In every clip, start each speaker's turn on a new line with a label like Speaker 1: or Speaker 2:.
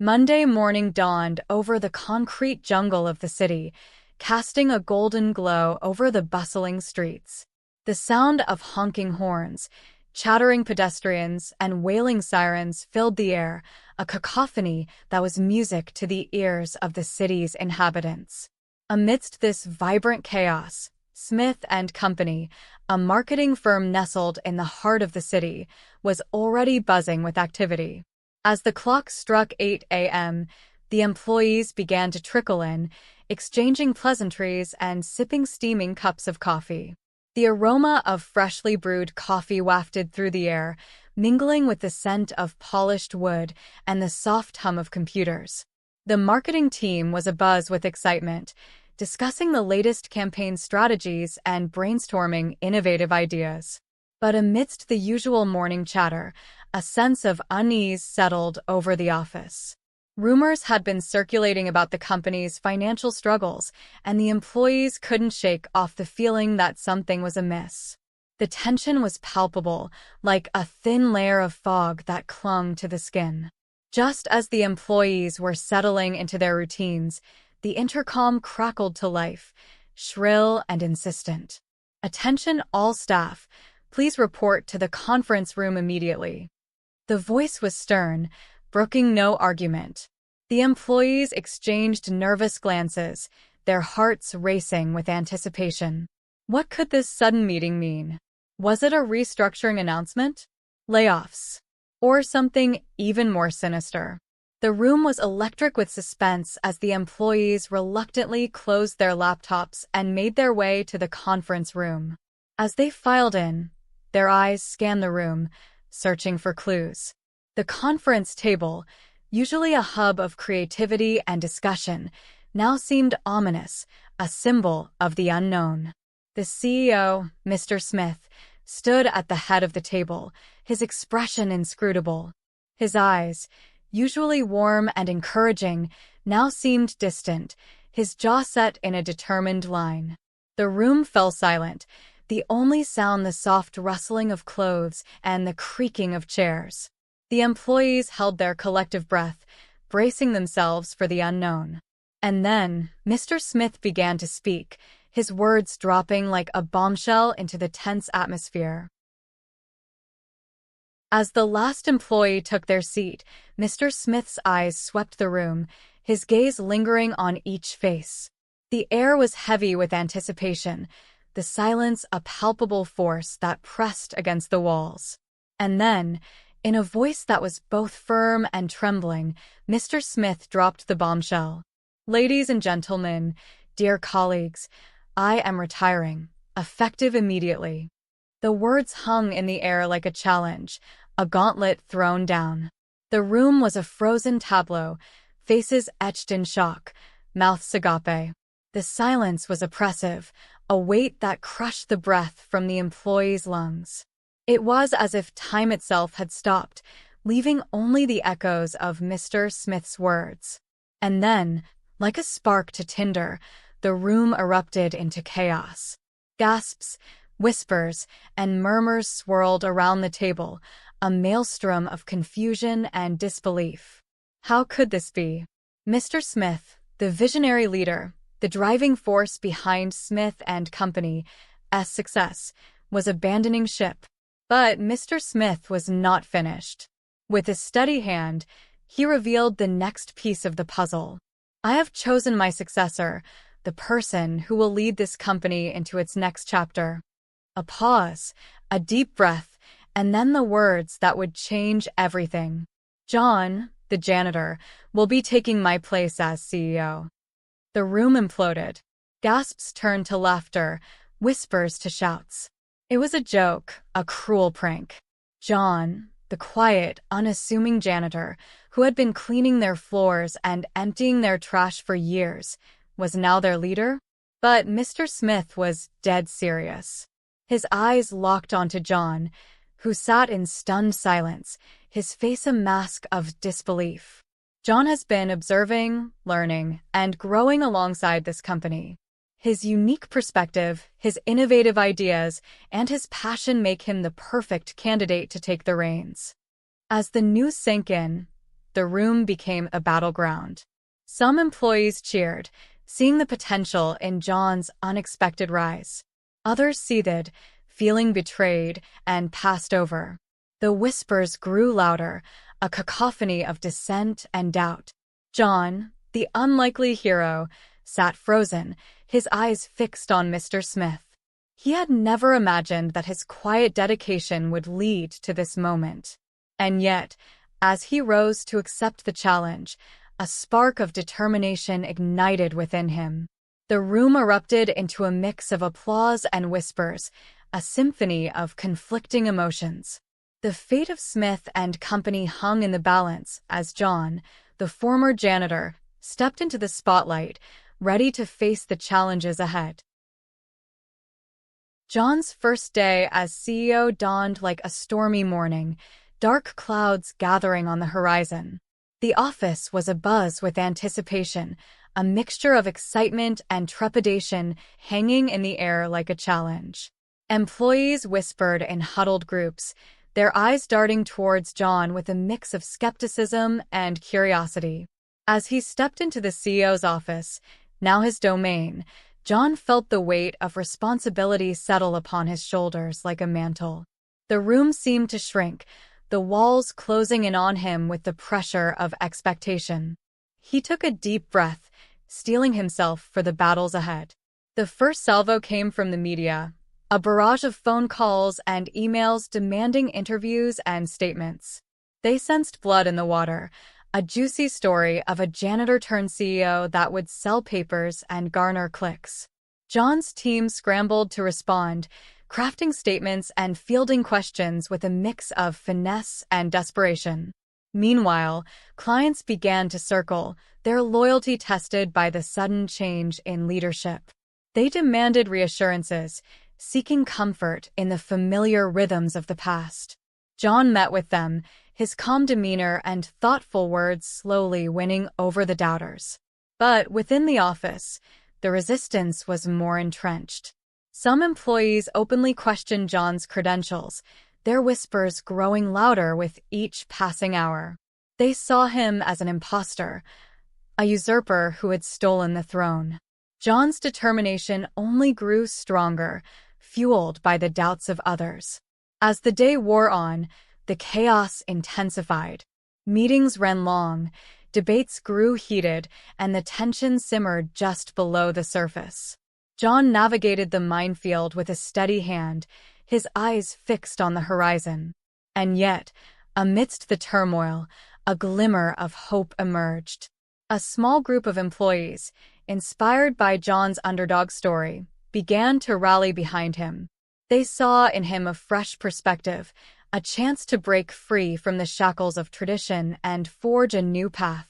Speaker 1: Monday morning dawned over the concrete jungle of the city, casting a golden glow over the bustling streets. The sound of honking horns, chattering pedestrians, and wailing sirens filled the air, a cacophony that was music to the ears of the city's inhabitants. Amidst this vibrant chaos, Smith and Company, a marketing firm nestled in the heart of the city, was already buzzing with activity. As the clock struck 8 a.m., the employees began to trickle in, exchanging pleasantries and sipping steaming cups of coffee. The aroma of freshly brewed coffee wafted through the air, mingling with the scent of polished wood and the soft hum of computers. The marketing team was abuzz with excitement, discussing the latest campaign strategies and brainstorming innovative ideas. But amidst the usual morning chatter, a sense of unease settled over the office. Rumors had been circulating about the company's financial struggles, and the employees couldn't shake off the feeling that something was amiss. The tension was palpable, like a thin layer of fog that clung to the skin. Just as the employees were settling into their routines, the intercom crackled to life, shrill and insistent. "Attention all staff, please report to the conference room immediately." The voice was stern, brooking no argument. The employees exchanged nervous glances, their hearts racing with anticipation. What could this sudden meeting mean? Was it a restructuring announcement? Layoffs? Or something even more sinister? The room was electric with suspense as the employees reluctantly closed their laptops and made their way to the conference room. As they filed in, their eyes scanned the room, searching for clues. The conference table, usually a hub of creativity and discussion, now seemed ominous, a symbol of the unknown. The CEO, Mr. Smith, stood at the head of the table, his expression inscrutable. His eyes, usually warm and encouraging, now seemed distant, his jaw set in a determined line. The room fell silent, the only sound the soft rustling of clothes and the creaking of chairs. The employees held their collective breath, bracing themselves for the unknown. And then, Mr. Smith began to speak, his words dropping like a bombshell into the tense atmosphere. As the last employee took their seat, Mr. Smith's eyes swept the room, his gaze lingering on each face. The air was heavy with anticipation, the silence a palpable force that pressed against the walls. And then, in a voice that was both firm and trembling, Mr. Smith dropped the bombshell. "Ladies and gentlemen, dear colleagues, I am retiring, effective immediately." The words hung in the air like a challenge, a gauntlet thrown down. The room was a frozen tableau, faces etched in shock, mouths agape. The silence was oppressive, a weight that crushed the breath from the employees' lungs. It was as if time itself had stopped, leaving only the echoes of Mr. Smith's words. And then, like a spark to tinder, the room erupted into chaos. Gasps, whispers, and murmurs swirled around the table, a maelstrom of confusion and disbelief. How could this be? Mr. Smith, the visionary leader, the driving force behind Smith and Company's success, was abandoning ship. But Mr. Smith was not finished. With a steady hand, he revealed the next piece of the puzzle. "I have chosen my successor, the person who will lead this company into its next chapter." A pause, a deep breath, and then the words that would change everything. "John, the janitor, will be taking my place as CEO." The room imploded. Gasps turned to laughter, whispers to shouts. It was a joke, a cruel prank. John, the quiet, unassuming janitor, who had been cleaning their floors and emptying their trash for years, was now their leader? But Mr. Smith was dead serious. His eyes locked onto John, who sat in stunned silence, his face a mask of disbelief. John has been observing, learning, and growing alongside this company. His unique perspective, his innovative ideas, and his passion make him the perfect candidate to take the reins. As the news sank in, the room became a battleground. Some employees cheered, seeing the potential in John's unexpected rise. Others seethed, feeling betrayed and passed over. The whispers grew louder, a cacophony of dissent and doubt. John, the unlikely hero, sat frozen, his eyes fixed on Mr. Smith. He had never imagined that his quiet dedication would lead to this moment. And yet, as he rose to accept the challenge, a spark of determination ignited within him. The room erupted into a mix of applause and whispers, a symphony of conflicting emotions. The fate of Smith and company hung in the balance as John, the former janitor, stepped into the spotlight, ready to face the challenges ahead. John's first day as CEO dawned like a stormy morning, dark clouds gathering on the horizon. The office was abuzz with anticipation, a mixture of excitement and trepidation hanging in the air like a challenge. Employees whispered in huddled groups, their eyes darting towards John with a mix of skepticism and curiosity. As he stepped into the CEO's office, now his domain, John felt the weight of responsibility settle upon his shoulders like a mantle. The room seemed to shrink, the walls closing in on him with the pressure of expectation. He took a deep breath, steeling himself for the battles ahead. The first salvo came from the media, a barrage of phone calls and emails demanding interviews and statements. They sensed blood in the water, a juicy story of a janitor-turned-CEO that would sell papers and garner clicks. John's team scrambled to respond, crafting statements and fielding questions with a mix of finesse and desperation. Meanwhile, clients began to circle, their loyalty tested by the sudden change in leadership. They demanded reassurances, seeking comfort in the familiar rhythms of the past. John met with them, his calm demeanor and thoughtful words slowly winning over the doubters. But within the office, the resistance was more entrenched. Some employees openly questioned John's credentials, their whispers growing louder with each passing hour. They saw him as an imposter, a usurper who had stolen the throne. John's determination only grew stronger, fueled by the doubts of others. As the day wore on, the chaos intensified. Meetings ran long, debates grew heated, and the tension simmered just below the surface. John navigated the minefield with a steady hand, his eyes fixed on the horizon. And yet, amidst the turmoil, a glimmer of hope emerged. A small group of employees, inspired by John's underdog story, began to rally behind him. They saw in him a fresh perspective, a chance to break free from the shackles of tradition and forge a new path.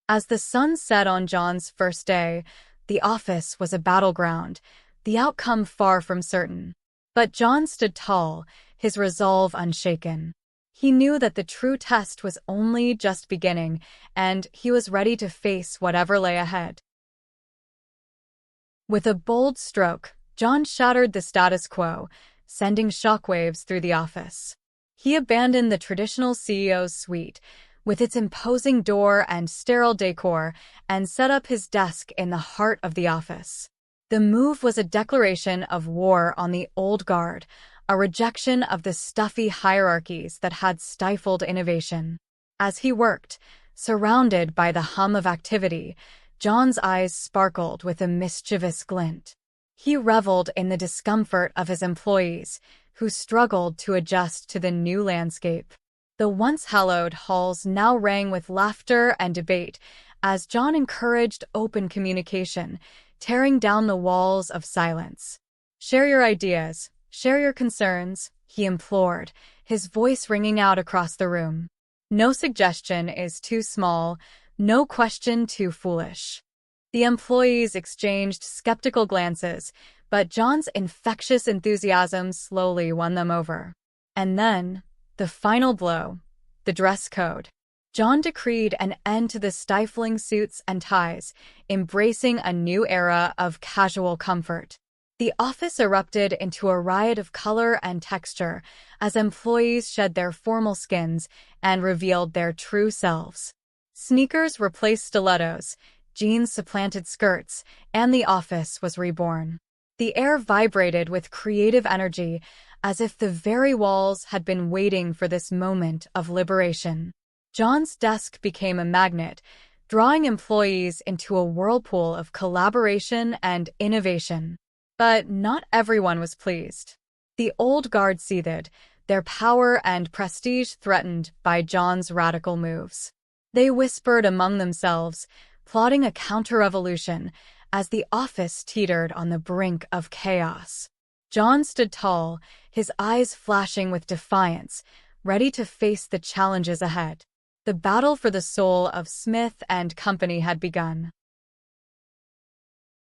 Speaker 1: As the sun set on John's first day, the office was a battleground, the outcome far from certain. But John stood tall, his resolve unshaken. He knew that the true test was only just beginning, and he was ready to face whatever lay ahead. With a bold stroke, John shattered the status quo, sending shockwaves through the office. He abandoned the traditional CEO's suite, with its imposing door and sterile decor, and set up his desk in the heart of the office. The move was a declaration of war on the old guard, a rejection of the stuffy hierarchies that had stifled innovation. As he worked, surrounded by the hum of activity, John's eyes sparkled with a mischievous glint. He reveled in the discomfort of his employees, who struggled to adjust to the new landscape. The once hallowed halls now rang with laughter and debate as John encouraged open communication, tearing down the walls of silence. "Share your ideas, share your concerns," he implored, his voice ringing out across the room. "No suggestion is too small, no question too foolish." The employees exchanged skeptical glances, but John's infectious enthusiasm slowly won them over. And then, the final blow, the dress code. John decreed an end to the stifling suits and ties, embracing a new era of casual comfort. The office erupted into a riot of color and texture as employees shed their formal skins and revealed their true selves. Sneakers replaced stilettos, jeans supplanted skirts, and the office was reborn. The air vibrated with creative energy, as if the very walls had been waiting for this moment of liberation. John's desk became a magnet, drawing employees into a whirlpool of collaboration and innovation. But not everyone was pleased. The old guard seethed, their power and prestige threatened by John's radical moves. They whispered among themselves, plotting a counter-revolution as the office teetered on the brink of chaos. John stood tall, his eyes flashing with defiance, ready to face the challenges ahead. The battle for the soul of Smith and Company had begun.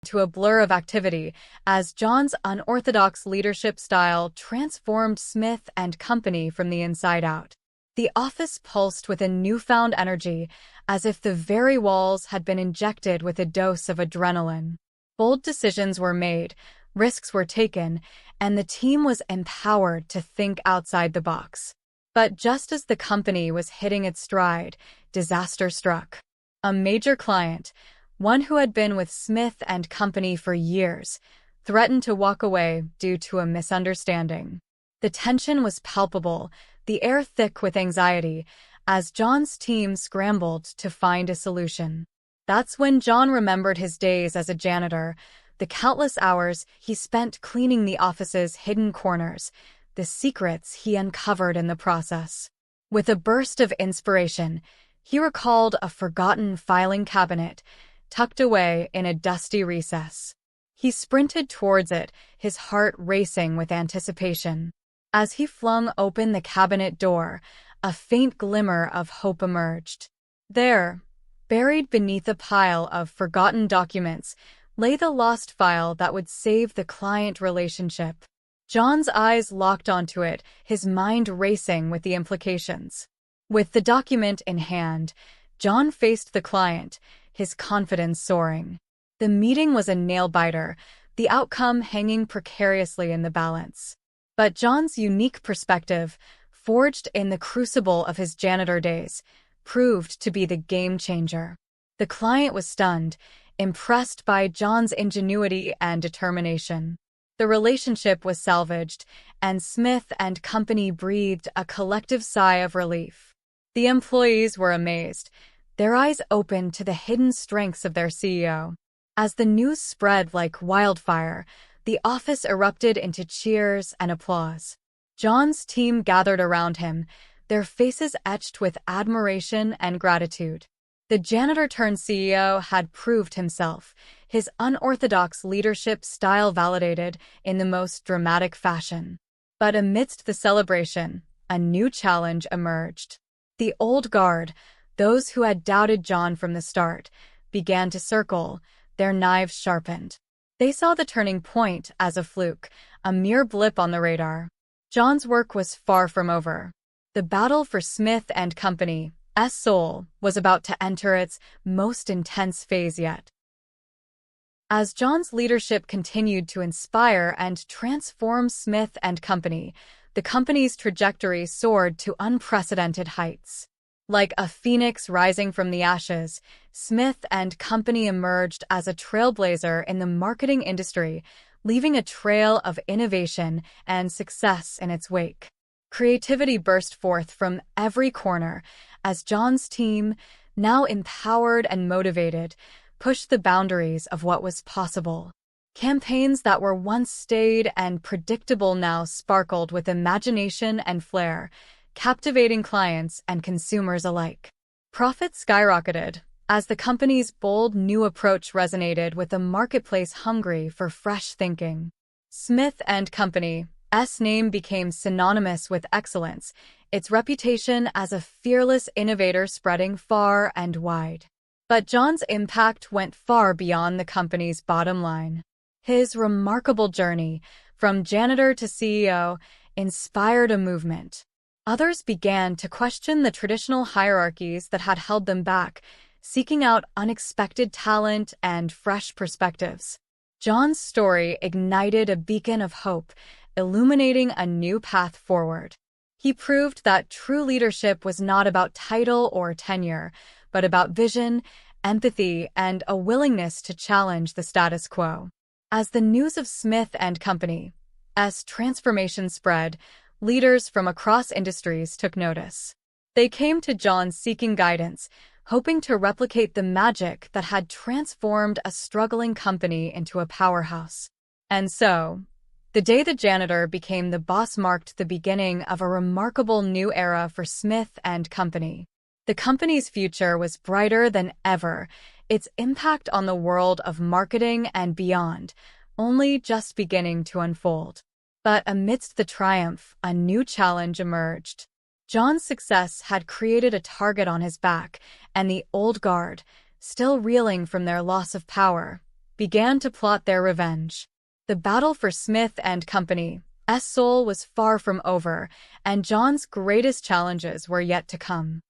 Speaker 1: To a blur of activity, as John's unorthodox leadership style transformed Smith and Company from the inside out. The office pulsed with a newfound energy, as if the very walls had been injected with a dose of adrenaline. Bold decisions were made, risks were taken, and the team was empowered to think outside the box. But just as the company was hitting its stride, disaster struck. A major client, one who had been with Smith and Company for years, threatened to walk away due to a misunderstanding. The tension was palpable, the air thick with anxiety, as John's team scrambled to find a solution. That's when John remembered his days as a janitor, the countless hours he spent cleaning the office's hidden corners, the secrets he uncovered in the process. With a burst of inspiration, he recalled a forgotten filing cabinet, tucked away in a dusty recess. He sprinted towards it, his heart racing with anticipation. As he flung open the cabinet door, a faint glimmer of hope emerged. There, buried beneath a pile of forgotten documents, lay the lost file that would save the client relationship. John's eyes locked onto it, his mind racing with the implications. With the document in hand, John faced the client, his confidence soaring. The meeting was a nail-biter, the outcome hanging precariously in the balance. But John's unique perspective, forged in the crucible of his janitor days, proved to be the game-changer. The client was stunned, impressed by John's ingenuity and determination. The relationship was salvaged, and Smith and Company breathed a collective sigh of relief. The employees were amazed, their eyes open to the hidden strengths of their CEO. As the news spread like wildfire, the office erupted into cheers and applause. John's team gathered around him, their faces etched with admiration and gratitude. The janitor-turned-CEO had proved himself, his unorthodox leadership style validated in the most dramatic fashion. But amidst the celebration, a new challenge emerged. The old guard, those who had doubted John from the start, began to circle, their knives sharpened. They saw the turning point as a fluke, a mere blip on the radar. John's work was far from over. The battle for Smith and Company's soul was about to enter its most intense phase yet. As John's leadership continued to inspire and transform Smith and Company, the company's trajectory soared to unprecedented heights. Like a phoenix rising from the ashes, Smith and Company emerged as a trailblazer in the marketing industry, leaving a trail of innovation and success in its wake. Creativity burst forth from every corner as John's team, now empowered and motivated, pushed the boundaries of what was possible. Campaigns that were once staid and predictable now sparkled with imagination and flair, captivating clients and consumers alike. Profits skyrocketed as the company's bold new approach resonated with a marketplace hungry for fresh thinking. Smith and Company's name became synonymous with excellence, its reputation as a fearless innovator spreading far and wide. But John's impact went far beyond the company's bottom line. His remarkable journey, from janitor to CEO, inspired a movement. Others began to question the traditional hierarchies that had held them back, seeking out unexpected talent and fresh perspectives. John's story ignited a beacon of hope, illuminating a new path forward. He proved that true leadership was not about title or tenure, but about vision, empathy, and a willingness to challenge the status quo. As the news of Smith and Company's transformation spread, leaders from across industries took notice. They came to John seeking guidance, hoping to replicate the magic that had transformed a struggling company into a powerhouse. And so, the day the janitor became the boss marked the beginning of a remarkable new era for Smith and Company. The company's future was brighter than ever, its impact on the world of marketing and beyond only just beginning to unfold. But amidst the triumph, a new challenge emerged. John's success had created a target on his back, and the old guard, still reeling from their loss of power, began to plot their revenge. The battle for Smith and Company's soul was far from over, and John's greatest challenges were yet to come.